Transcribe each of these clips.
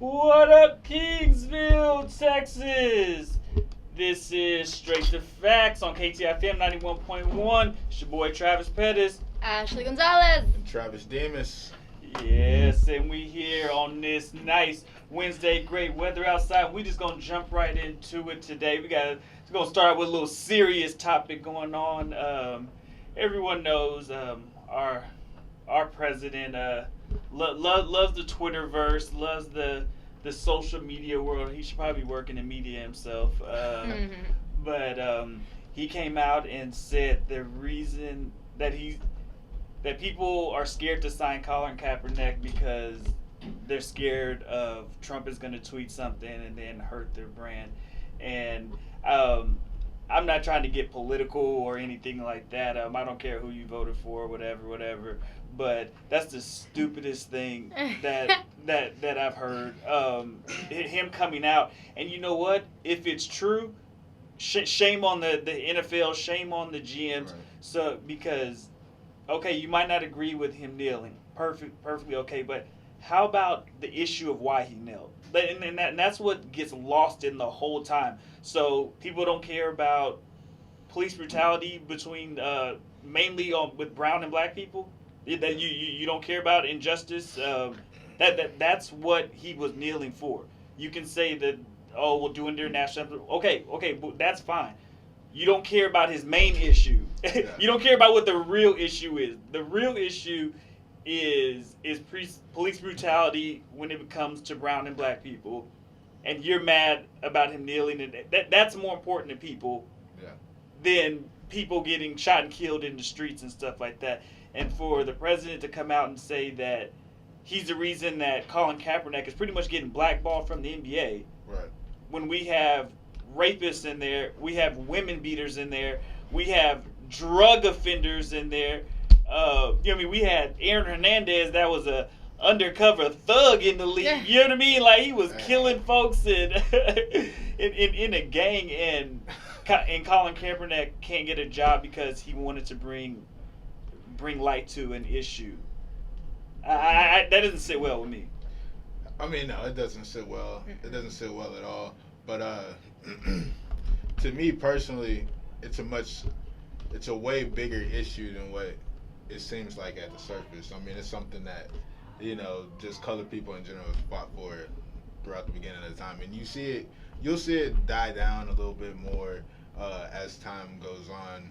What up, Kingsville, Texas? This is Straight to Facts on KTFM 91.1. It's your boy Travis Pettis. Ashley Gonzalez. And Travis Demas. Yes, and we here on this nice Wednesday, great weather outside. We just gonna jump right into it today. We're gonna start with a little serious topic going on. Everyone knows our president loves the Twitterverse, loves the social media world. He should probably work in the media himself. But he came out and said the reason that people are scared to sign Colin Kaepernick because they're scared of Trump is going to tweet something and then hurt their brand. And I'm not trying to get political or anything like that. I don't care who you voted for, whatever. But that's the stupidest thing that I've heard. Him coming out, and you know what? If it's true, shame on the NFL, shame on the GMs. Right. So because, okay, you might not agree with him kneeling, perfectly okay, but how about the issue of why he knelt? And that's what gets lost in the whole time. So people don't care about police brutality between mainly with brown and black people. That you don't care about injustice. That's what he was kneeling for. You can say that, oh, we'll do international. Okay, but that's fine. You don't care about his main issue. You don't care about what the real issue is. The real issue is police brutality when it comes to brown and black people, and you're mad about him kneeling, and that's more important to people than people getting shot and killed in the streets and stuff like that. And for the president to come out and say that he's the reason that Colin Kaepernick is pretty much getting blackballed from the NBA, right? When we have rapists in there, we have women beaters in there, we have drug offenders in there. We had Aaron Hernandez that was a undercover thug in the league. You know what I mean? Like he was killing folks in a gang, and Colin Kaepernick can't get a job because he wanted to bring light to an issue. That doesn't sit well with me. I mean, no, it doesn't sit well. It doesn't sit well at all. But to me personally, it's a way bigger issue than what it seems like at the surface. I mean, it's something that, just colored people in general fought for throughout the beginning of the time. And you'll see it die down a little bit more as time goes on,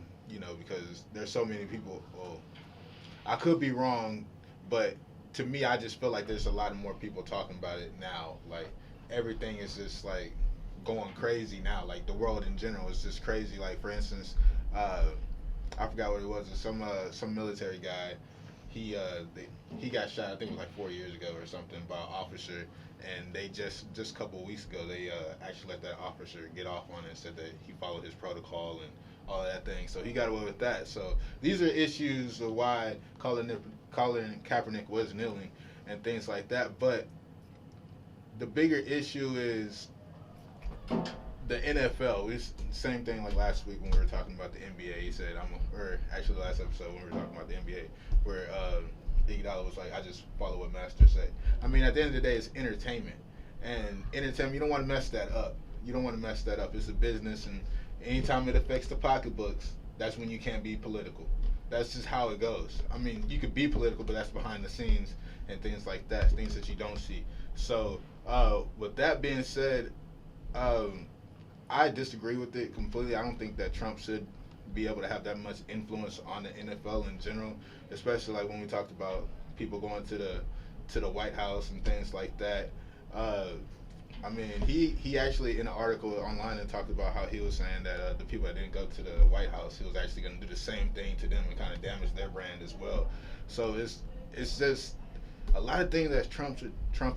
because there's so many people. Well, I could be wrong, but to me, I just feel like there's a lot more people talking about it now. Like, everything is just, like, going crazy now. Like, the world in general is just crazy. Like, for instance, I forgot what it was. Some military guy. He got shot. I think it was like 4 years ago or something by an officer. And they just a couple of weeks ago, they actually let that officer get off on it and said that he followed his protocol and all of that thing. So he got away with that. So these are issues of why Colin Kaepernick was kneeling and things like that. But the bigger issue is the NFL. It's the same thing like last week when we were talking about the NBA. He said, actually the last episode when we were talking about the NBA, where Iguodala was like, I just follow what masters say. I mean, at the end of the day, it's entertainment. And entertainment, you don't want to mess that up. It's a business, and anytime it affects the pocketbooks, that's when you can't be political. That's just how it goes. I mean, you could be political, but that's behind the scenes and things like that, things that you don't see. So, with that being said, I disagree with it completely. I don't think that Trump should be able to have that much influence on the NFL in general, especially like when we talked about people going to the White House and things like that. I mean, he actually in an article online and talked about how he was saying that the people that didn't go to the White House, he was actually going to do the same thing to them and kind of damage their brand as well. So it's just a lot of things that Trump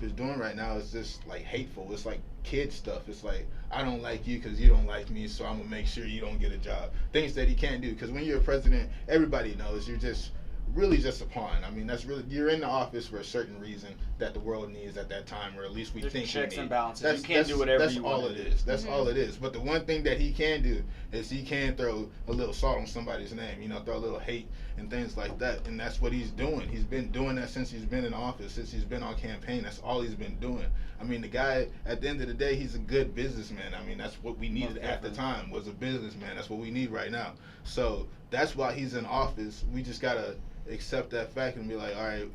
is doing right now is just like hateful. It's like kid stuff. It's like, I don't like you because you don't like me, so I'm gonna make sure you don't get a job. Things that he can't do, because when you're a president, everybody knows you're just really just a pawn. I mean, that's really, you're in the office for a certain reason that the world needs at that time, or at least we There's think checks we need. and balances. You can't do whatever you want. That's all it is. That's all it is. But the one thing that he can do is he can throw a little salt on somebody's name. You know, throw a little hate and things like that. And that's what he's doing. He's been doing that since he's been in office, since he's been on campaign. That's all he's been doing. I mean, the guy, at the end of the day, he's a good businessman. I mean, that's what we needed at the time, was a businessman. That's what we need right now. So that's why he's in office. We just got to accept that fact and be like, all right,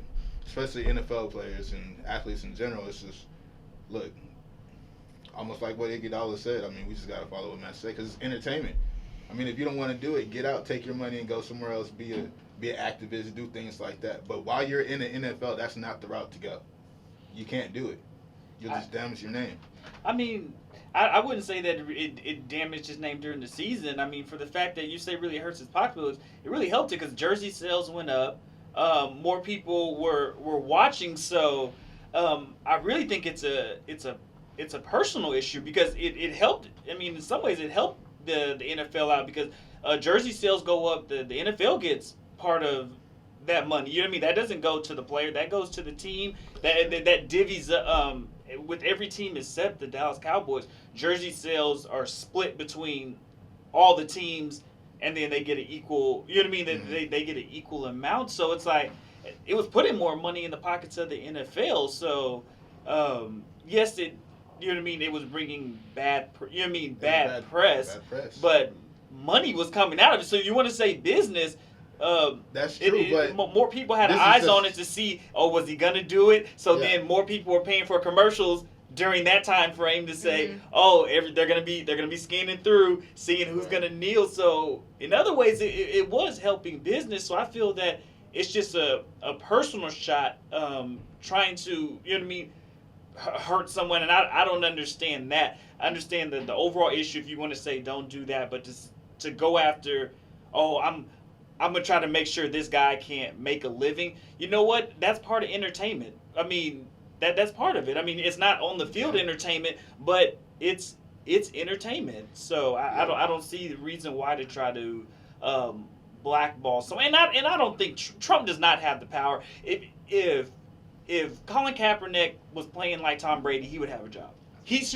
especially NFL players and athletes in general, it's just, look, almost like what Iguodala said. I mean, we just got to follow what Matt said, because it's entertainment. I mean, if you don't want to do it, get out, take your money, and go somewhere else, be an activist, do things like that. But while you're in the NFL, that's not the route to go. You can't do it. You'll just damage your name. I mean, I wouldn't say that it damaged his name during the season. I mean, for the fact that you say it really hurts his pocketbooks, it really helped it because jersey sales went up. More people were watching. So I really think it's a personal issue because it helped. I mean, in some ways, it helped the NFL out because jersey sales go up. The NFL gets part of that money. You know what I mean? That doesn't go to the player. That goes to the team. That divvies with every team except the Dallas Cowboys. Jersey sales are split between all the teams, and then they get an equal. You know what I mean? Mm-hmm. They get an equal amount. So it's like it was putting more money in the pockets of the NFL. So yes, it. You know what I mean? It was bringing bad press. But money was coming out of it. So you want to say business. That's true, but more people had eyes on it to see, was he gonna do it? So then more people were paying for commercials during that time frame to say, they're gonna be scanning through, seeing who's gonna kneel. So in other ways, it was helping business. So I feel that it's just a personal shot, trying to, you know what I mean, hurt someone, and I don't understand that. I understand the overall issue if you want to say don't do that, but to go after, I'm going to try to make sure this guy can't make a living. You know what? That's part of entertainment. I mean, that's part of it. I mean, it's not on the field entertainment, but it's entertainment. So I don't see the reason why to try to blackball. So and I don't think Trump does not have the power. If Colin Kaepernick was playing like Tom Brady, he would have a job. He's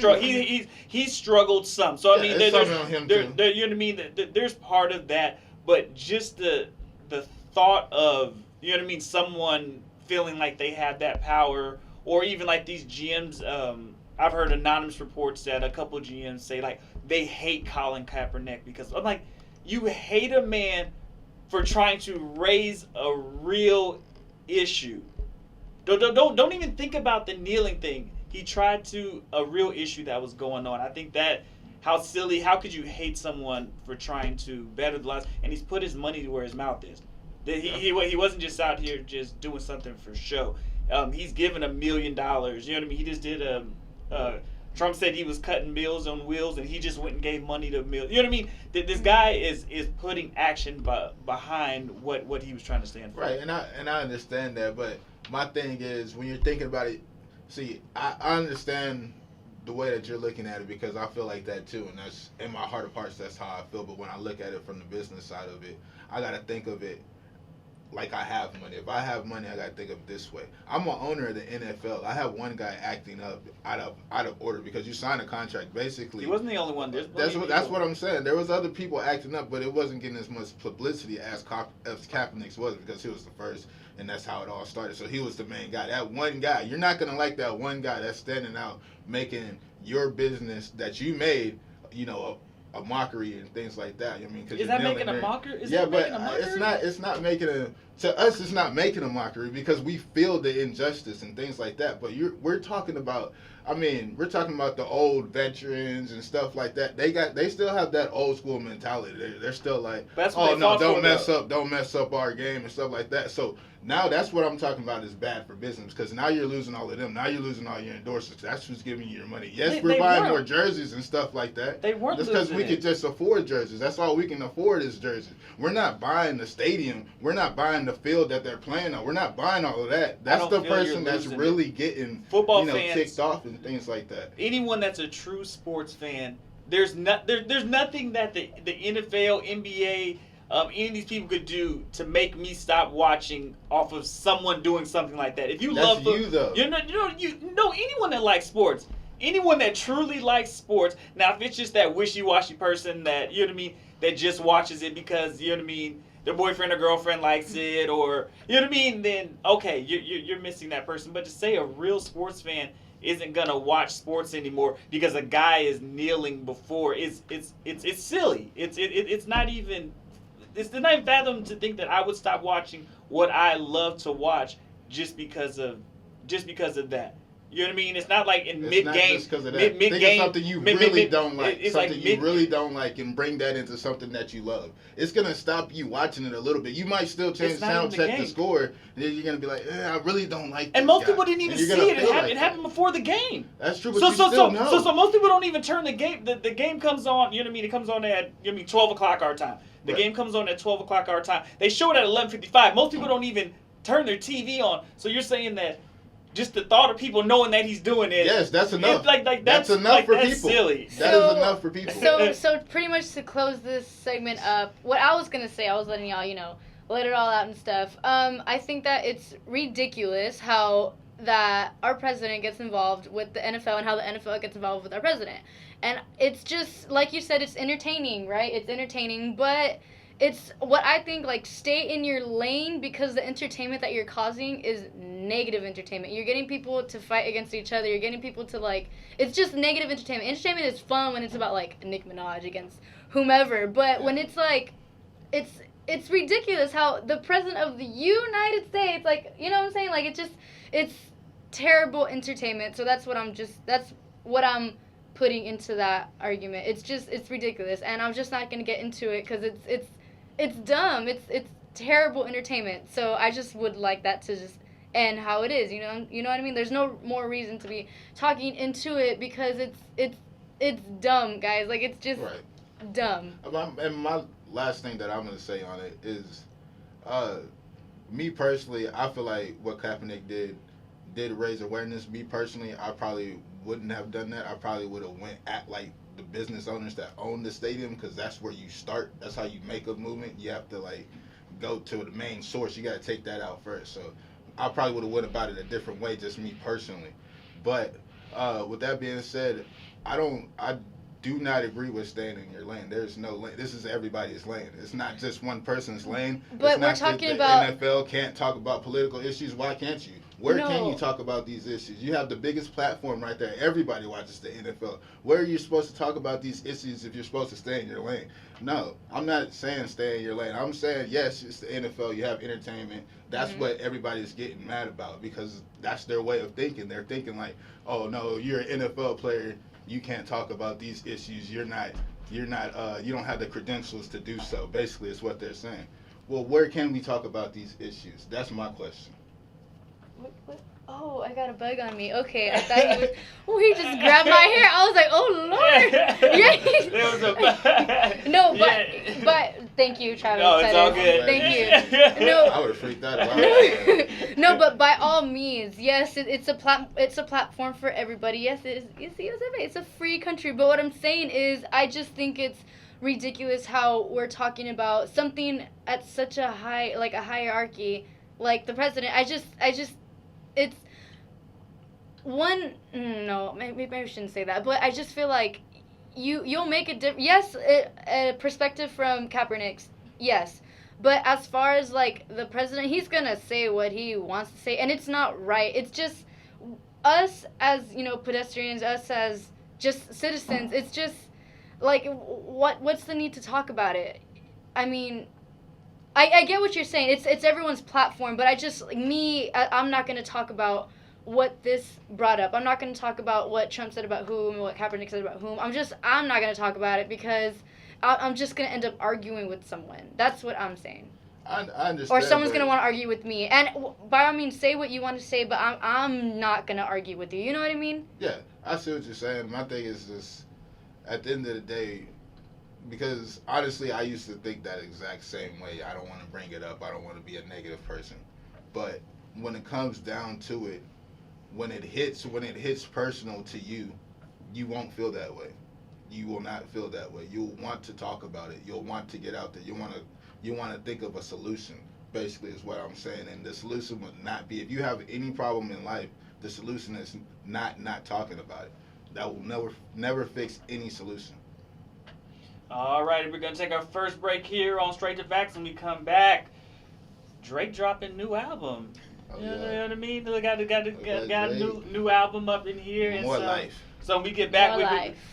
struggled some. So I mean, there's something on him too. You know what I mean? There's part of that. But just the thought of, you know what I mean, someone feeling like they have that power, or even like these GMs, I've heard anonymous reports that a couple of GMs say like they hate Colin Kaepernick because I'm like, you hate a man for trying to raise a real issue. Don't even think about the kneeling thing. He tried a real issue that was going on. I think that. How silly, how could you hate someone for trying to better the lives? And he's put his money where his mouth is. He wasn't just out here just doing something for show. He's given $1 million. You know what I mean? He just did Trump said he was cutting Meals on Wheels, and he just went and gave money to Meals. You know what I mean? This guy is putting action behind what he was trying to stand for. Right, and I understand that, but my thing is, when you're thinking about it, see, I understand the way that you're looking at it, because I feel like that too, and that's in my heart of hearts, that's how I feel. But when I look at it from the business side of it, I gotta think of it like I have money. If I have money, I gotta think of it this way. I'm an owner of the NFL. I have one guy acting up out of order because you signed a contract. Basically, he wasn't the only one. That's what I'm saying. There was other people acting up, but it wasn't getting as much publicity as Kaepernick's was, because he was the first, and that's how it all started. So he was the main guy. That one guy, you're not gonna like that one guy that's standing out, making your business that you made, you know, a mockery and things like that. I mean, is that making a mockery? It's not making to us. It's not making a mockery because we feel the injustice and things like that. But we're talking about. I mean, we're talking about the old veterans and stuff like that. They still have that old school mentality. They're still like, don't mess up our game and stuff like that. So now that's what I'm talking about is bad for business, because now you're losing all of them. Now you're losing all your endorsers. That's who's giving you your money. Yes, we're buying more jerseys and stuff like that. They weren't just because we could just afford jerseys. That's all we can afford is jerseys. We're not buying the stadium. We're not buying the field that they're playing on. We're not buying all of that. That's the person that's really getting football fans ticked off and things like that. Anyone that's a true sports fan, there's nothing that the NFL, NBA, any of these people could do to make me stop watching off of someone doing something like that. If you That's love you, though. you know anyone that likes sports, anyone that truly likes sports. Now, if it's just that wishy-washy person that that just watches it because their boyfriend or girlfriend likes it, or then okay, you're missing that person. But to say a real sports fan isn't gonna watch sports anymore because a guy is kneeling before it's silly. It's not even fathom to think that I would stop watching what I love to watch just because of that. You know what I mean? It's not like in mid game. It's not just because of that. Think of something you really don't like. It's something you really don't like, and bring that into something that you love. It's gonna stop you watching it a little bit. You might still change the sound, check the score, and then you're gonna be like, I really don't like. And most people didn't even see it. It happened before the game. That's true, but you still know. So most people don't even turn the game. The game comes on. You know what I mean? It comes on at 12 o'clock our time. The game comes on at 12 o'clock our time. They show it at 11:55. Most people don't even turn their TV on. So you're saying that just the thought of people knowing that he's doing it. Yes, that's enough. That's enough for that's people. Silly. That is enough for people. So pretty much to close this segment up, what I was gonna say, I was letting y'all, let it all out and stuff. I think that it's ridiculous how that our president gets involved with the NFL and how the NFL gets involved with our president. And it's just, like you said, it's entertaining, right? It's entertaining, but it's what I think, like, stay in your lane, because the entertainment that you're causing is negative entertainment. You're getting people to fight against each other. You're getting people to, it's just negative entertainment. Entertainment is fun when it's about, Nick Minaj against whomever. But when it's, it's ridiculous how the president of the United States, you know what I'm saying? It's terrible entertainment. So that's what I'm putting into that argument. It's ridiculous. And I'm just not going to get into it because it's dumb. It's terrible entertainment. So I just would like that to just end how it is. You know what I mean? There's no more reason to be talking into it because it's dumb, guys. It's just dumb. And my last thing that I'm gonna say on it is, me personally, I feel like what Kaepernick did raise awareness. Me personally, I probably wouldn't have done that. I probably would have went at the business owners that own the stadium, because that's where you start. That's how you make a movement. You have to go to the main source. You got to take that out first. So I probably would have went about it a different way, just me personally. But with that being said, I do not agree with staying in your lane. There's no lane. This is everybody's lane. It's not just one person's lane. But we're talking about the NFL can't talk about political issues. Why can't you? Where can you talk about these issues? You have the biggest platform right there. Everybody watches the NFL. Where are you supposed to talk about these issues if you're supposed to stay in your lane? No, I'm not saying stay in your lane. I'm saying, yes, it's the NFL. You have entertainment. That's what everybo's getting mad about, because that's their way of thinking. They're thinking oh, no, you're an NFL player. You can't talk about these issues. You don't have the credentials to do so. Basically, is what they're saying. Well, where can we talk about these issues? That's my question. What? Oh, I got a bug on me. Okay, I thought he was. Oh, he just grabbed my hair. I was like, oh Lord. Yeah. There was a bug. No, but thank you, Travis. No, it's all good. Thank you. No, I would have freaked out about it. No, but by all means, yes, it's a platform for everybody. Yes, it's a free country. But what I'm saying is, I just think it's ridiculous how we're talking about something at such a high, a hierarchy, like the president. It's one. No, maybe I shouldn't say that. But I just feel like you'll make a difference. Yes, a perspective from Kaepernick's. Yes, but as far as the president, he's gonna say what he wants to say, and it's not right. It's just us as pedestrians, us as just citizens. It's just what's the need to talk about it? I mean, I get what you're saying. It's everyone's platform, but I'm not going to talk about what this brought up. I'm not going to talk about what Trump said about whom, what Kaepernick said about whom. I'm not going to talk about it because I'm just going to end up arguing with someone. That's what I'm saying. I understand. Or someone's going to want to argue with me. And by all means, say what you want to say, but I'm not going to argue with you. You know what I mean? Yeah, I see what you're saying. My thing is just, at the end of the day, because honestly, I used to think that exact same way. I don't want to bring it up. I don't want to be a negative person. But when it comes down to it, when it hits personal to you, you won't feel that way. You will not feel that way. You'll want to talk about it. You'll want to get out there. You'll want to you want to think of a solution. Basically, is what I'm saying, and the solution would not be if you have any problem in life. The solution is not talking about it. That will never fix any solution. All right, we're gonna take our first break here on Straight to Facts. When we come back, Drake dropping new album. Oh, You know yeah. what I mean? Got a new album up in here. And More so, life. So when we get back,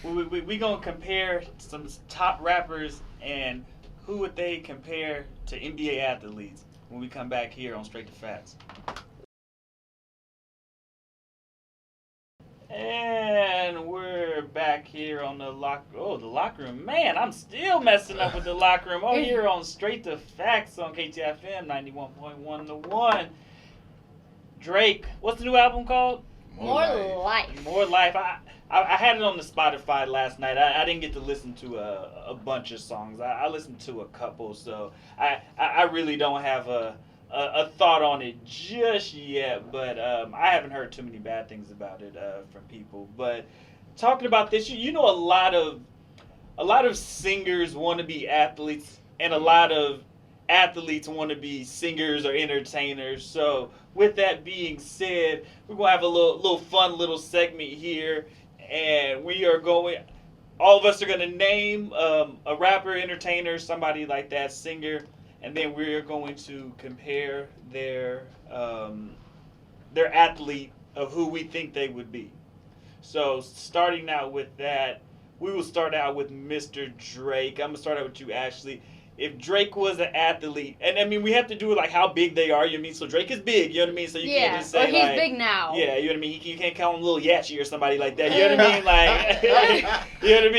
More we gonna compare some top rappers and who would they compare to NBA athletes when we come back here on Straight to Facts. And we're back here on the locker room. Man, I'm still messing up with the locker room. Oh, here on Straight to Facts on KTFM 91.1 The One. Drake, what's the new album called? More life. More Life. I had it on the Spotify last night. I didn't get to listen to a bunch of songs. I listened to a couple, so I really don't have a thought on it just yet. But I haven't heard too many bad things about it from people. But talking about this, you know, a lot of singers want to be athletes, and a lot of athletes want to be singers or entertainers. So with that being said, we're gonna have a little fun little segment here, and we are going. All of us are gonna name a rapper, entertainer, somebody like that, singer, and then we're going to compare their athlete of who we think they would be. So starting out with that, we will start out with Mr. Drake. I'm gonna start out with you, Ashley. If Drake was an athlete, and I mean, we have to do it like how big they are, you know what I mean? So Drake is big, you know what I mean? So you can't just say, he's Oh, like, big now. yeah, you know what I mean? You can't call him Lil Yachty or somebody like that, you know what I mean? Like, you know what I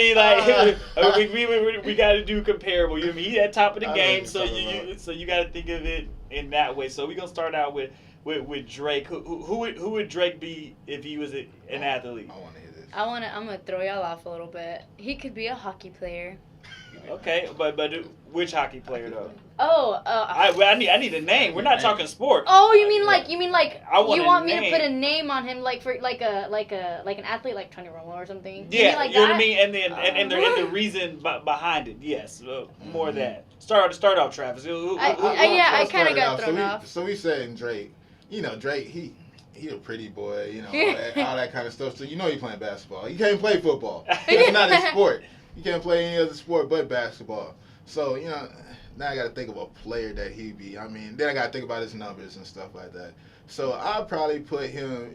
mean? Like, we got to do comparable, you know what I mean? He's at top of the I know game, what so you're talking you got to think of it in that way. So we're going to start out with Drake. Who would Drake be if he was an athlete? I want to hear this. I'm gonna throw y'all off a little bit. He could be a hockey player. Okay, but which hockey player though? Oh, I need a name. We're not talking sport. Oh, you mean like I want you a want me name. to put a name on him, like for like an athlete like Tony Romo or something? Yeah, like you know what that? I mean, and the reason behind it. Yes, more of that. Start off, Travis. I kind of got thrown off. So we saying Drake. You know, Drake, he a pretty boy. You know, all that kind of stuff. So you know he playing basketball. He can't play football. It's not his sport. You can't play any other sport but basketball. So, you know, now I got to think of a player that he'd be. I mean, then I got to think about his numbers and stuff like that. So I'll probably put him,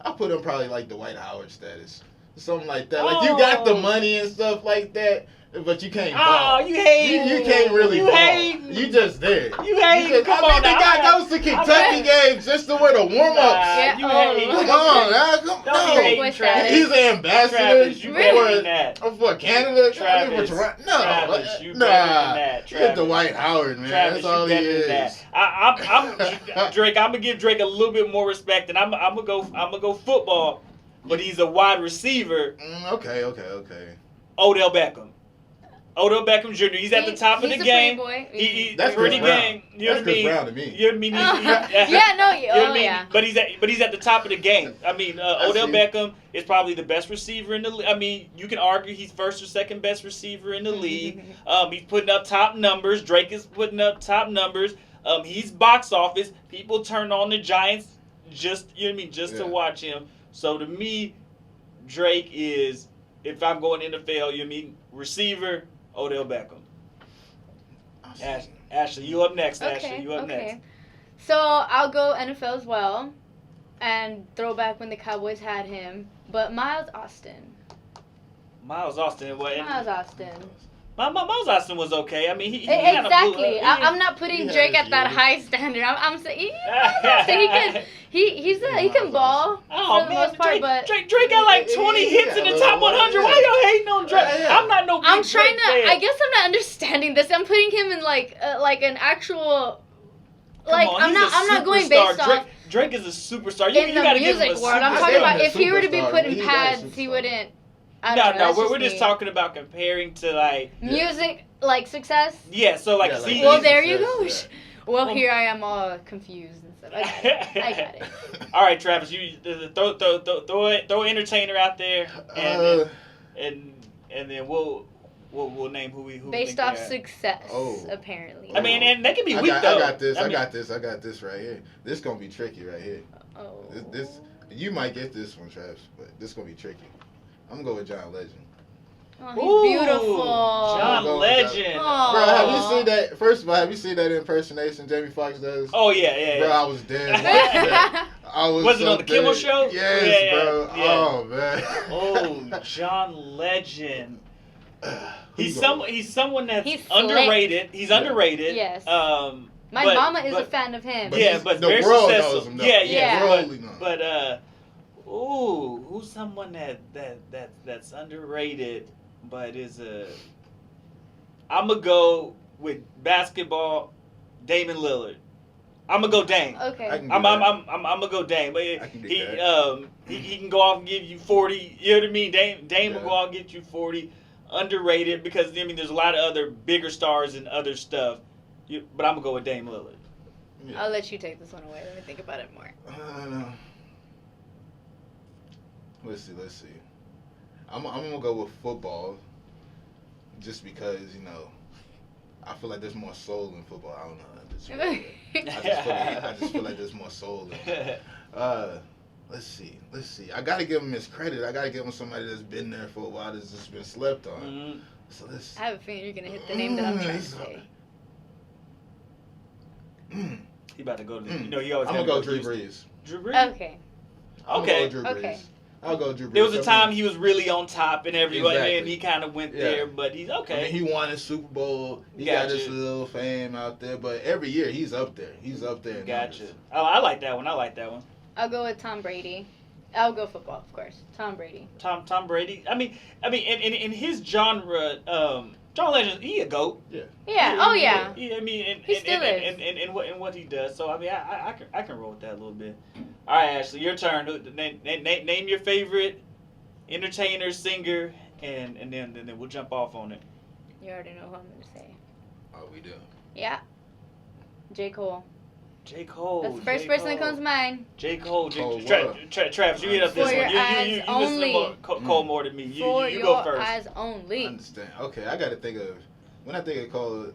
I'll put him probably like Dwight Howard status. Something like that. Like, you got the money and stuff like that, but you can't ball. Oh, you hate. You can't really you ball. Hate. You just there. You hate. Come on the now. guy goes to Kentucky games just to wear the warm-ups. Yeah, you hate. Come on, now. Don't No. hate, Travis. He's an ambassador Travis, you better than that. for Canada. Travis, No, Travis, you better than that, He's Travis. Dwight Howard, man. Travis, That's all you he better than is. that. I'm Drake. I'm gonna give Drake a little bit more respect, and I'm gonna go football, but he's a wide receiver. Okay. Odell Beckham Jr. He's at the top of the he's a game. pretty boy. He's That's pretty Chris Brown. game. You know That's what I Chris mean? Brown to me. You know what I mean? Yeah, no, You know what I mean? yeah. But he's at the top of the game. I mean, Odell see. Beckham is probably the best receiver in the league. I mean, you can argue he's first or second best receiver in the league. He's putting up top numbers. Drake is putting up top numbers. He's box office. People turn on the Giants just to watch him. So to me, Drake is, if I'm going NFL, you mean receiver, Odell Beckham. Ashley, you up next. Ashley, you up next. So I'll go NFL as well, and throw back when the Cowboys had him. But Miles Austin. Miles Austin. Miles Austin. Miles Austin was okay. I mean, he kind of Exactly. I'm not putting he Drake had at that his high standard. I'm saying he can ball Oh for the man, most part, but Drake got like 20 hits in the top 100. Why y'all hating on Drake? Yeah. I'm not no big I'm trying Drake to. fan. I guess I'm not understanding this. I'm putting him in like an actual. Come on, I'm he's a not going superstar. based off Drake is a superstar. You in the gotta give him a music world. I'm superstar. talking about if he were to be Superstar. put in He's pads, a he superstar. wouldn't. I don't know, No, that's we're just me. talking about comparing to like Music like success. yeah. So like, Yeah, like see, Well, there you go. Success, Well, here I am all confused and stuff. I got it. all right, Travis, you throw entertainer out there, and then we'll name who we Based think off they are. success, Oh. apparently. I mean, and they can be weak though. I got this. I I mean- got this right here. This gonna be tricky right here. Oh. This you might get this one, Travis, but this gonna be tricky. I'm gonna go with John Legend. Oh, he's Ooh, beautiful. John Oh. Legend. Aw. Bro, have you seen that? First of all, have you seen that impersonation Jamie Foxx does? Oh yeah. Bro, I was dead. watching that. I was it so on the Kimmel dead. Show? Yes, Yeah, bro. yeah. Oh man. Oh, John Legend. He's Who someone that's He's slick. underrated. He's underrated. Yes. My but- mama is a but- fan of him. But Yeah, he's- but the very world successful. knows him, though. Yeah. Worldly known. But who's someone that's underrated, but is a. I'm gonna go with basketball, Damian Lillard. I'm gonna go Dame. Okay. I can- I'm gonna go Dame, but I can get he that. he can go off and give you 40. You know what I mean? Dame will Yeah. go off and get you 40. Underrated because I mean there's a lot of other bigger stars and other stuff. But I'm gonna go with Dame Lillard. Yeah. I'll let you take this one away. Let me think about it more. Let's see. I'm gonna go with football, just because I feel like there's more soul in football. I don't know. I just feel like there's more soul in it. Let's see. I gotta give him his credit. I gotta give him somebody that's been there for a while that's just been slept on. Mhm. So let's. I have a feeling you're gonna hit the name that I'm trying to say. He about to go to the. He always. I'm gotta gonna go to Drew Houston. Brees. Drew Brees. Okay. I'm Okay. gonna go Drew Brees. Okay. I'll go Drew Brees. There was a I time mean, he was really on top and everybody, Exactly. and he kind of went Yeah. there, but he's okay. I mean, he won a Super Bowl. He got Gotcha. this little fame out there, but every year he's up there. He's up there. in Gotcha. numbers. I like that one. I'll go with Tom Brady. I'll go football, of course. Tom Brady. Tom Brady. I mean, in his genre, John Legend, he a goat. Yeah. Oh yeah. I mean, He still is. in what he does. So I mean, I can roll with that a little bit. All right, Ashley, your turn. Name your favorite entertainer, singer, and then we'll jump off on it. You already know who I'm gonna say. Oh, we do. Yeah. J.Cole. J.Cole. That's the first person that comes to mind. J.Cole. Cole, Travis, you hit up this For one. your eyes You listen to only. Cole more than me. For You your go first. eyes I only. understand. Okay, I got to think of when I think of Cole.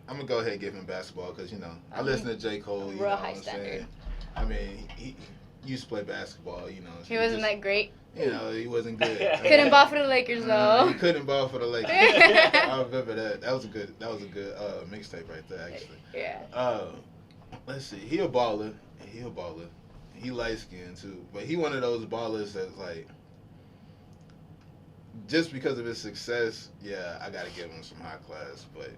I'm gonna go ahead and give him basketball because I listen to J. Cole. You Real know high what I'm standard. saying? I mean, he used to play basketball. So He wasn't that great. He wasn't good. Couldn't ball for the Lakers though. He couldn't ball for the Lakers. I remember that. That was a good mixtape right there, actually. Yeah. Let's see. He a baller. He light skinned too, but he one of those ballers that's like, just because of his success, I gotta give him some high class. But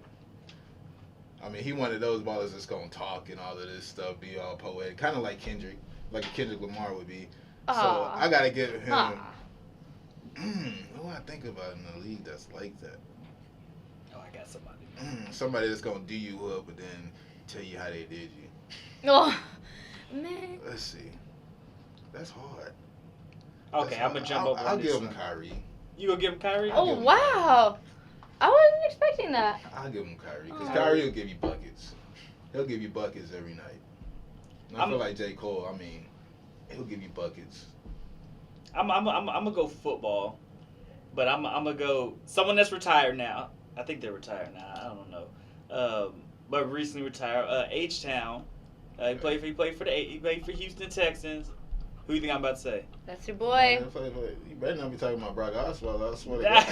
I mean, he one of those ballers that's gonna talk and all of this stuff, be all poetic, kind of like Kendrick Lamar would be. So Aw. I gotta give him. Aw. Who I think about in the league that's like that? Oh, I got somebody. Somebody that's gonna do you up, but then tell you how they did you. Oh, man. Let's see. That's hard. Okay, That's I'm gonna jump hard. over I'll on this give him one. Kyrie. You gonna give him Kyrie? I'll Oh, give him wow. I wasn't expecting that. I'll give him Kyrie because Oh. Kyrie will give you buckets. He'll give you buckets every night. And I I'm- feel like J. Cole. I mean, he'll give you buckets. I'm gonna go football, but I'm gonna go someone that's retired now. I think they're retired now. I don't know, but recently retired. H-Town. He played for Houston Texans. Who you think I'm about to say? That's your boy. You better not be talking about Brock Osweiler. I swear to Nah,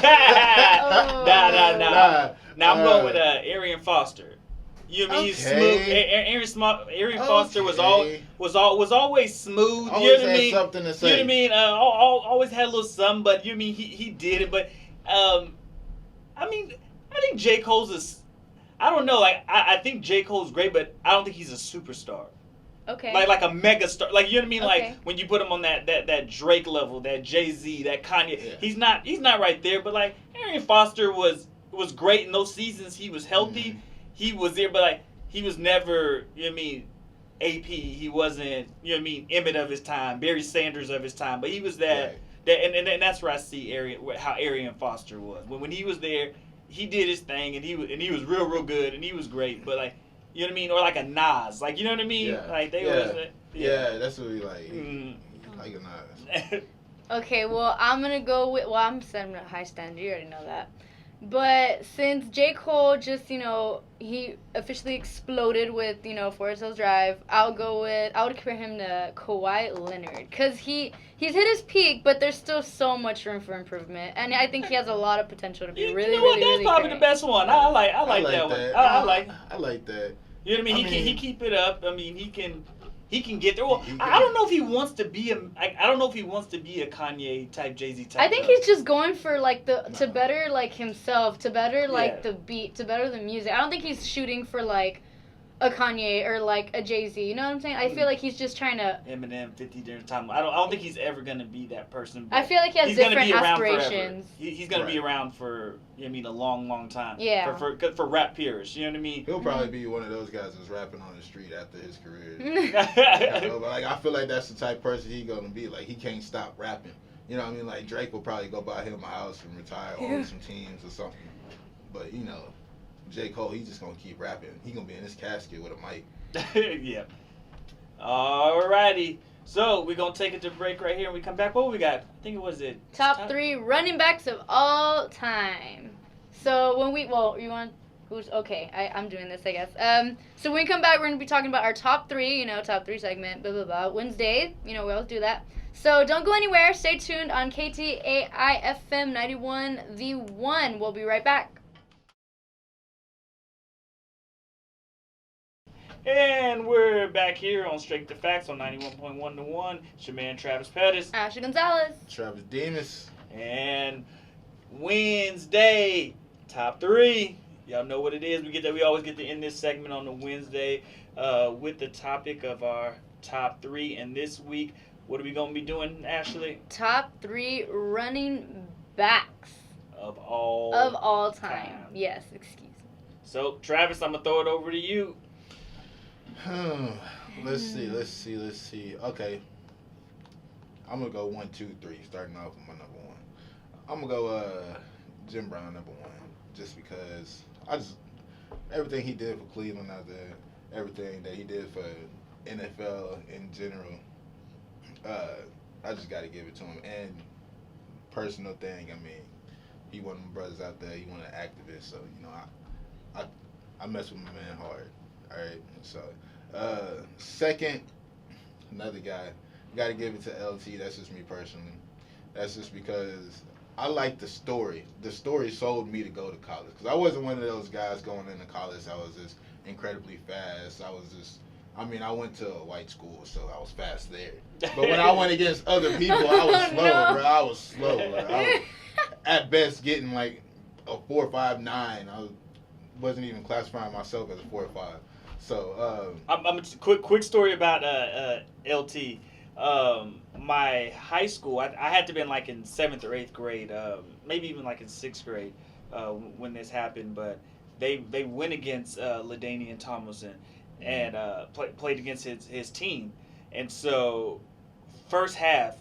God. nah. Now I'm going with Arian Foster. You know what I mean? He's Okay. smooth. Arian Foster was Okay. always smooth. You Always know what I had mean? something to You say. know what I mean? Always had a little something, but you know what I mean he did it. But I mean, I think J. Cole's I don't know. Like I think J. Cole's great, but I don't think he's a superstar. Okay. Like a mega star. Like you know what I mean? Okay. Like when you put him on that Drake level, that Jay-Z, that Kanye. Yeah. He's not right there. But like Arian Foster was great in those seasons. He was healthy. Mhm. He was there, but like he was never. You know what I mean? AP. He wasn't. You know what I mean? Emmett of his time, Barry Sanders of his time. But he was that. Right. And that's where I see how Arian Foster was. When he was there, he did his thing, and he was real good, and he was great. But like, you know what I mean? Or like a Nas, like you know what I mean? Yeah. Like they Yeah. was. Yeah, that's what we like. Mm. Like a Nas. Okay, well, I'm gonna go with. Well, I'm setting a high standard. You already know that. But since J. Cole just, he officially exploded with, Forest Hills Drive, I would compare him to Kawhi Leonard. Because he's hit his peak, but there's still so much room for improvement. And I think he has a lot of potential to be really, you know what? really, That's really probably great. the best one. I like that one. I like that. You know what I mean? He keep it up. I mean, he can get there. Well, I don't know if he wants to be I don't know if he wants to be a Kanye type, Jay-Z type. I think he's just going for like to better like himself, to better like the beat, to better the music. I don't think he's shooting for like a Kanye or like a Jay-Z. You know what I'm saying? I feel like he's just trying to Eminem 50 different times. I don't think he's ever gonna be that person. I feel like he has different aspirations. He's gonna be around for a long time. Yeah. For rap peers, you know what I mean? He'll probably be one of those guys that's rapping on the street after his career. But like I feel like that's the type of person he's gonna be. Like he can't stop rapping. You know what I mean? Like Drake will probably go buy him a house and retire, own some teams or something. But J. Cole, he's just gonna keep rapping. He gonna be in his casket with a mic. Yeah. Alrighty. So we're gonna take it to break right here, and we come back. What we got? I think it was top 3 running backs of all time. So you want who's okay? I'm doing this, I guess. So when we come back, we're gonna be talking about our top 3. Top 3 segment. Blah blah blah. Wednesday. We always do that. So don't go anywhere. Stay tuned on KTAI FM 91 The One. We'll be right back. And we're back here on Straight to Facts on 91.1 The One. It's your man Travis Pettis. Ashley Gonzalez. Travis Demas. And Wednesday, top 3. Y'all know what it is. We always get to end this segment on the Wednesday with the topic of our top 3. And this week, what are we going to be doing, Ashley? Top 3 running backs. Of all time. Yes, excuse me. So, Travis, I'm going to throw it over to you. Let's see. Okay. I'm going to go 1, 2, 3, starting off with my number 1. I'm going to go Jim Brown, number 1, just because everything he did for Cleveland out there, everything that he did for NFL in general, I just got to give it to him. And personal thing, he one of my brothers out there, he one of the activists, so, I mess with my man hard. All right, so second, another guy. Got to give it to LT. That's just me personally. That's just because I like the story. The story sold me to go to college because I wasn't one of those guys going into college. I was just incredibly fast. I went to a white school, so I was fast there. But when I went against other people, I was slow, bro. I was slow. I was at best getting like a 4.59. I wasn't even classifying myself as a 4.5. So I'm a quick story about LT. My high school, I had to been like in 7th or 8th grade, maybe even like in 6th grade when this happened. But they went against LaDainian Tomlinson and played against his team, and so first half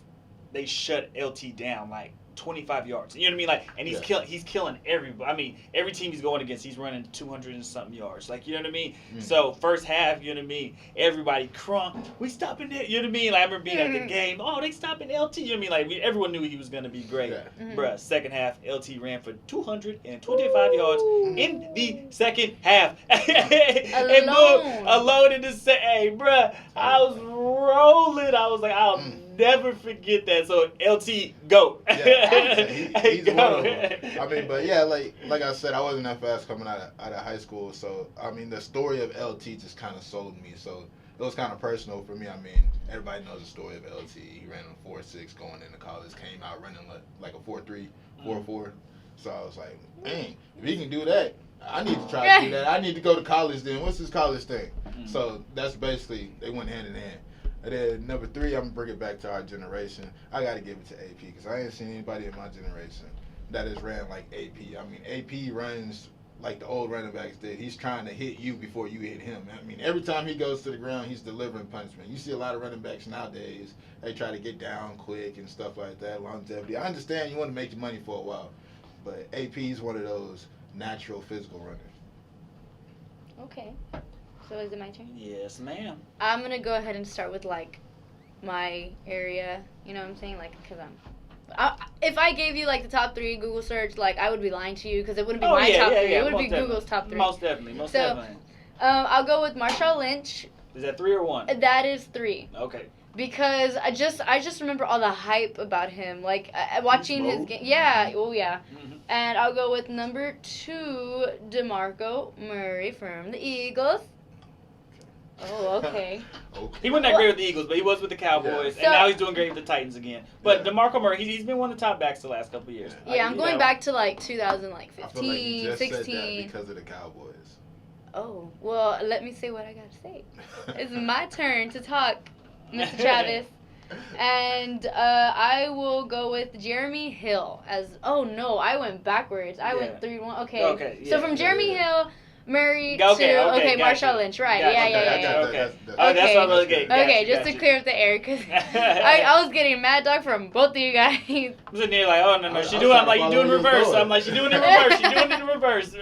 they shut LT down like 25 yards. You know what I mean? Like, and he's killing everybody. Every team he's going against, he's running 200 and something yards. Like, you know what I mean? So first half, you know what I mean? Everybody crunk. We stopping it. You know what I mean? Like, I remember being at the game. Oh, they stopping LT. You know what I mean? Like, everyone knew he was gonna be great. Bruh, second half, LT ran for 225 yards in the second half. And alone in the second. Hey, bruh, I was rolling. I was like, I'll never forget that. So LT, go. He's one of them. But yeah, like I said, I wasn't that fast coming out of high school. So the story of LT just kind of sold me. So it was kind of personal for me. Everybody knows the story of LT. He ran a 4.6 going into college. Came out running like a 4.3, 4.4. So I was like, man, if he can do that, I need to try to do that. I need to go to college then. What's this college thing? So that's basically, they went hand in hand. And then number 3, I'm going to bring it back to our generation. I got to give it to AP because I ain't seen anybody in my generation that has ran like AP. AP runs like the old running backs did. He's trying to hit you before you hit him. Every time he goes to the ground, he's delivering punishment. You see a lot of running backs nowadays, they try to get down quick and stuff like that, longevity. I understand you want to make your money for a while, but AP is one of those natural physical runners. Okay. So is it my turn? Yes, ma'am. I'm going to go ahead and start with, like, my area, you know what I'm saying? Like, because if I gave you like the top 3 Google search, like I would be lying to you because it wouldn't be Oh, my yeah, top yeah, 3. yeah, It would most be Google's definitely. top 3. Most definitely. Most So, definitely. I'll go with Marshawn Lynch. Is that 3 or 1? That is 3. Okay. Because I just remember all the hype about him, like watching his game. Yeah, oh yeah. Mhm. And I'll go with number 2, DeMarco Murray from the Eagles. Oh, okay. He wasn't that great with the Eagles, but he was with the Cowboys, Yeah. and now he's doing great with the Titans again. But DeMarco Murray, he's been one of the top backs the last couple of years. Yeah, I'm going back to like 2015, I feel like you just 16. said that because of the Cowboys. Oh, well, let me say what I gotta say. It's my turn to talk, Mr. Travis. And I will go with Jeremy Hill as. Oh no, I went backwards. I went 3-1. Okay. Okay, So yeah, from Jeremy Hill, Murray Okay, to okay, gotcha. Marshawn Lynch. Right. Gotcha, Yeah. okay. That's Oh, that's what I was getting. Okay, Gotcha, just to gotcha. clear up the air, because I was getting mad dog from both of you guys. I'm sitting there like, oh no, she I doing. was I'm like, you trying to doing follow where you reverse. was I'm like, she doing it in reverse. She doing it in reverse.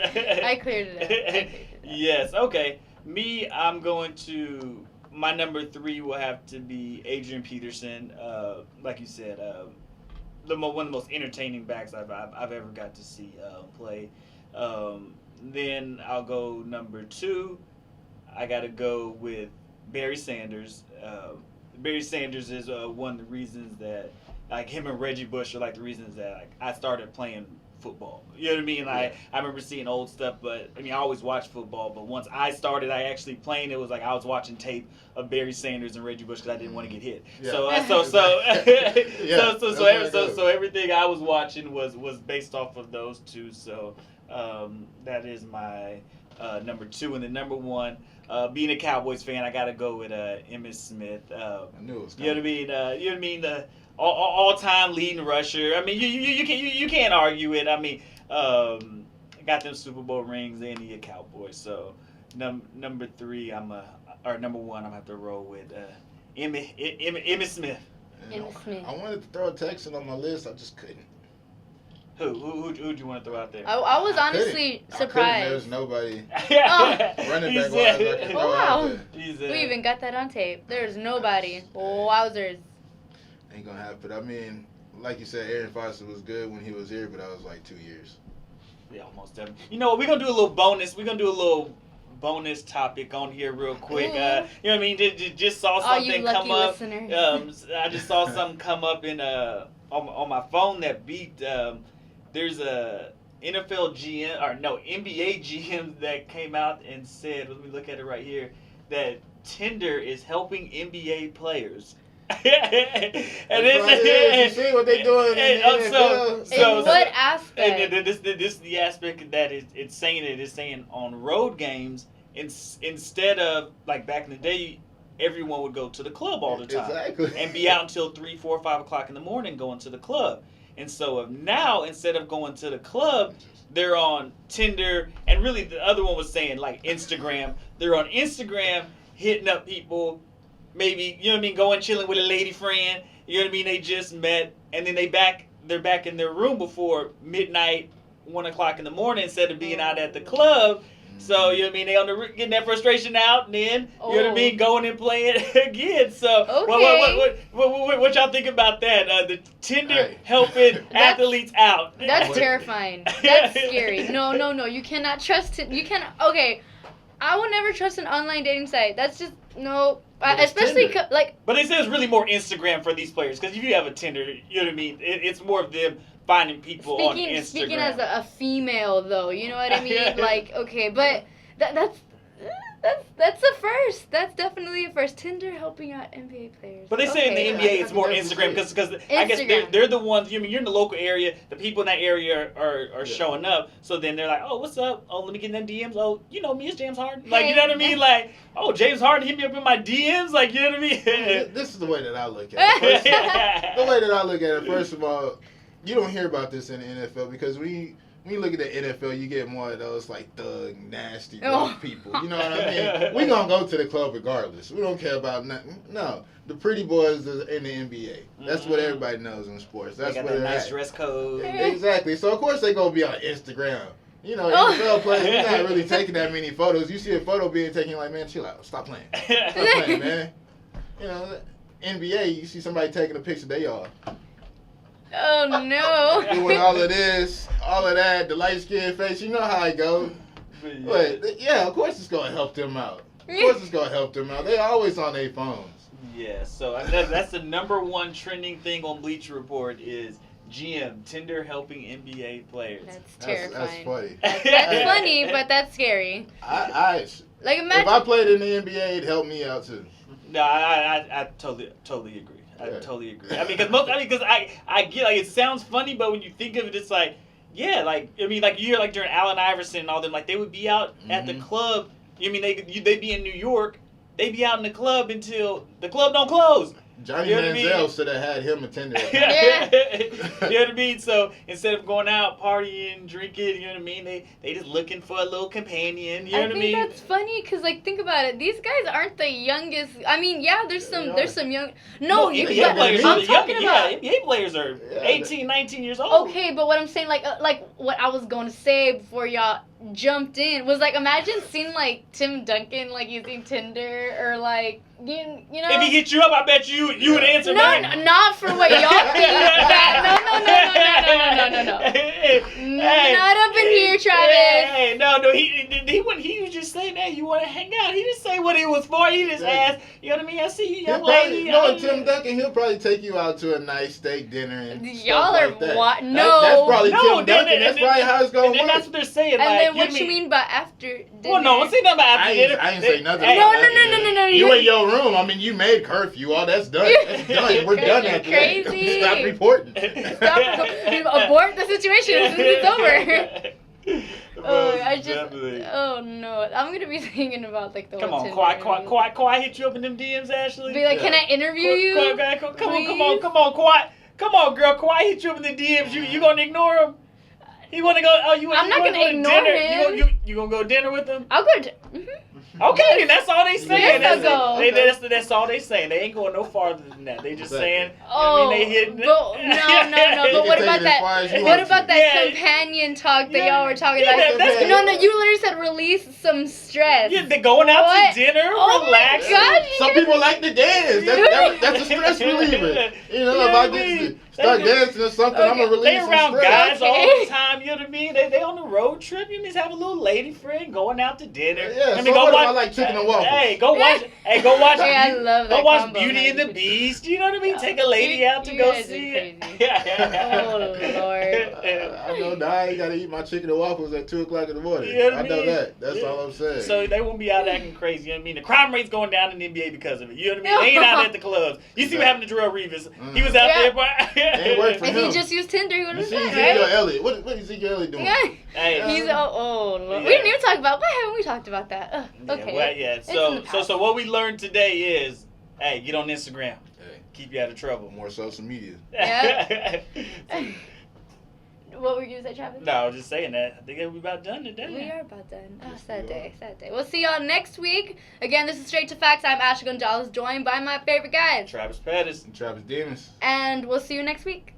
I cleared it up. Yes. Okay. Me, I'm going to. My number 3 will have to be Adrian Peterson. Like you said, one of the most entertaining backs I've ever got to see play. Then I'll go number 2. I got to go with Barry Sanders. Barry Sanders is one of the reasons that, like, him and Reggie Bush are like the reasons that like I started playing football. You know what I mean? Like, I remember seeing old stuff, but I mean, I always watched football. But once I started, I actually playing. It was like I was watching tape of Barry Sanders and Reggie Bush because I didn't want to get hit. Yeah. So everything I was watching was based off of those two. So that is my number 2, and then number 1. Being a Cowboys fan, I gotta go with Emmitt Smith. I knew it was You know what I mean? You know what I mean? All-time leading rusher. I mean, you can't argue it. I mean, got them Super Bowl rings and he a Cowboy. So number 3, number 1, I'm gonna have to roll with Emmitt Smith. Emmitt Smith. I wanted to throw a Texan on my list, I just couldn't. Who'd you want to throw out there? I was honestly surprised. There's nobody Oh. running back wise I could throw out there. We even got that on tape. There's nobody. Wowzers. Ain't gonna happen. I mean, like you said, Aaron Foster was good when he was here, but that was like 2 years. Yeah, almost definitely. You know what? We're gonna do a little bonus. We're gonna do a little bonus topic on here real quick. You know what I mean? Just saw something come up. I just saw something come up in on my phone that beat. There's a NFL GM or no NBA GM that came out and said, let me look at it right here, that Tinder is helping NBA players. And you see what they doing in the NFL? In what aspect? And this is the aspect that it's saying on road games, instead of like back in the day, everyone would go to the club all the time and be out until 3, 4, 5 o'clock in the morning going to the club. And so now, instead of going to the club, they're on Tinder, and really the other one was saying like Instagram. They're on Instagram hitting up people, maybe, you know what I mean, going chilling with a lady friend, you know what I mean, they just met, and then they're back in their room before midnight, 1 o'clock in the morning instead of being out at the club. So, you know what I mean, they on the getting that frustration out, and then, you know what I mean, going and playing again. So, what y'all think about that? The Tinder helping athletes out. That's terrifying. That's scary. No, you cannot trust it. You cannot, okay, I will never trust an online dating site. That's just, no. Especially, like. But they say it's really more Instagram for these players, because if you have a Tinder, you know what I mean, it's more of them finding people on Instagram. Speaking as a female, though, you know what I mean? Like, okay, but that's a first. That's definitely a first. Tinder helping out NBA players. But they say in the NBA it's more Instagram because I guess they're the ones. You mean you're in the local area. The people in that area are showing up. So then they're like, oh, what's up? Oh, let me get in them DMs. Oh, you know me, it's James Harden. Like, you know what I mean? Like, oh, James Harden hit me up in my DMs. Like, you know what I mean? This is the way that I look at it. The way that I look at it, first of all, you don't hear about this in the NFL because when you look at the NFL, you get more of those like thug, nasty, rough people. You know what I mean? We gonna go to the club regardless. We don't care about nothing. No, the pretty boys is in the NBA. That's what everybody knows in sports. That's what they're nice dress code. Exactly. So of course they gonna be on Instagram. You know, NFL players, we're not really taking that many photos. You see a photo being taken, like, man, chill out. Stop playing. Stop playing, man. You know, NBA, you see somebody taking a picture, they all. Oh no. Doing all of this, all of that, the light skinned face, you know how it goes. But yeah, of course it's gonna help them out. Of course it's gonna help them out. They always on their phones. Yeah, so that's the number one trending thing on Bleacher Report is GM Tinder helping NBA players. That's terrifying. That's funny. That's funny, but that's scary. Like imagine if I played in the NBA, it'd help me out too. No, I totally agree. I totally agree. I mean, because I get like it sounds funny, but when you think of it, it's like yeah, like I mean, like you hear like during Allen Iverson and all them, like they would be out at the club. You mean they'd be in New York, they'd be out in the club until the club don't close. Johnny Manziel should have had him attended. Yeah. You know what I mean? So instead of going out, partying, drinking, you know what I mean? They just looking for a little companion. You know what I mean? I think that's funny because like think about it. These guys aren't the youngest. I mean, yeah, there's some young. No, NBA players I'm are talking about. Yeah, NBA players are 18, 19 years old. Okay, but what I'm saying, like what I was going to say before y'all jumped in was like imagine seeing like Tim Duncan like using Tinder or like you know if he hit you up, I bet you would answer back. No, not for what y'all think. No. Hey, not up in here, Travis. Hey, no, he was just saying, hey, you want to hang out? He didn't say what it was for. He just asked, you know what I mean? I see you, young lady. Tim Duncan, he'll probably take you out to a nice steak dinner and y'all stuff are like that. what? No, that's probably Tim Duncan. That's probably how it's gonna work. And that's what they're saying. And like, then what you mean by after dinner? Well, no, I'm saying nothing about after dinner. I ain't say nothing. No. You in your room. I mean, you made curfew. All that's done. That's done. We're done after that. Crazy. Stop reporting. Abort the situation as soon as it's over. Oh no, I'm gonna be thinking about like the. Come on, Kawhi hit you up in them DMs, Ashley. Be like, can I interview you? Come on, Kawhi. Come on, girl. Kawhi hit you up in the DMs. You gonna ignore him? He wanna go? I'm not gonna ignore him. You gonna go dinner with him? I'll go to. Okay, then that's all they saying. Yes, I'll go. That's all they saying. They ain't going no farther than that. They just saying. Oh, I mean, they hitting. No. But what about that? What about that companion talk that y'all were talking about? No. You literally said release some stress. Yeah, they're going out to dinner, relaxing. God, some people like to dance. That's a stress reliever. You know, if I just start dancing or something, I'm gonna release some stress. They around guys all the time. You know what I mean? They on the road trip. You mean have a little lady friend going out to dinner. Yeah, I mean, I like chicken and waffles. Hey, go watch. I love that. Go watch Beauty and the Beast. You know what I mean? Take a lady out to go see it. Oh Lord. I know now I ain't gotta eat my chicken and waffles at 2:00 in the morning. You know what I know mean? that. That's all I'm saying. So they won't be out acting crazy. You know what I mean? The crime rate's going down in the NBA because of it. You know what I mean? They ain't out at the clubs. You see what happened to Darrell Reeves? He was out there, but ain't work for him. If he just used Tinder, he would have said, right? Elliott. What is Ezekiel Elliott doing? He's Lord. We didn't even talk about. Why haven't we talked about that? Okay. So what we learned today is, hey, get on Instagram. Hey. Keep you out of trouble. More social media. Yeah. What were you going to say, Travis? No, I was just saying that. I think we're about done today. We are about done. Oh, sad day. We'll see y'all next week. Again, this is Straight to Facts. I'm Ashley Gonzalez, joined by my favorite guys, Travis Pettis and Travis Demus. And we'll see you next week.